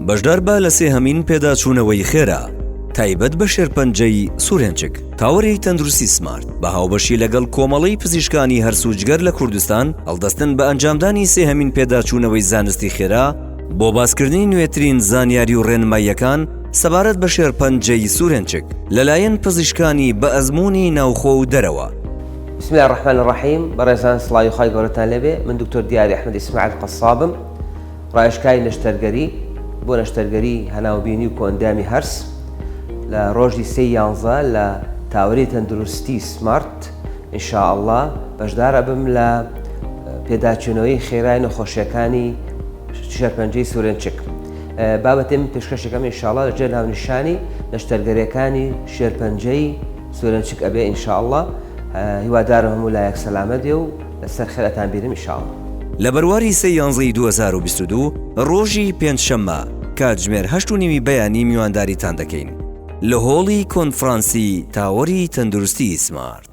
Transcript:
بەشدار بە لە سێهەمین پێداچوونەوەی خێرا تایبەت بە شێرپەنجەی سورێنچک تاوەری تەندروستی سمارت بە هاوبەشی لەگەڵ کۆمەڵەی پزیشکانی هەرسوجگەر لە کوردستان هەڵدەستن بە ئەنجامدانی سێهەمین پێداچوونەوەی زانستی خێرا بۆ باسکردنی نوێترین زانیاری و ڕێنماییەکان سەبارەت بە شێرپەنجەی سورێنچک لەلایەن پزیشکانی بە ئەزموونی ناوخۆ و دەرەوە. بسم الله الرحمن الرحیم. بەڕێزان سڵاوی خی گەورەتان لەبێ. من دکتۆر دیاری ئەحمەد ئیسماعیل قەسابم، ڕایشکاری نەشتەرگەری بۆ نەشتەرگەری هەناوبینی و کۆندامی هەرس لە ڕۆژی 3/11 لە تاوەری تەندروستی سمارت ئینشاءالله بەشدار ئەبم لە پێداچوونەوەی خێرای نەخۆشیەکانی شێرپەنجەی سورێنچک. بابەتێ من پێشکەشەکەم ئینشاءالله لەجێ ناونیشانی نەشتەرگەریەکانی شێرپەنجەی سورێنچک ئەبێ ئینشاءالله. هیوادارم هەموو لایەک سەلامەت و لەسەر خێرەتان بینم ئینشاءالله. لە بەرواری 3/11 2022 ڕۆژی پێنجشەممە کاتژمێر 8:30 بەیانی میوانداریتان دەکەین لە هۆڵی کۆنفرانسی تاوەری تەندروستی سمارت.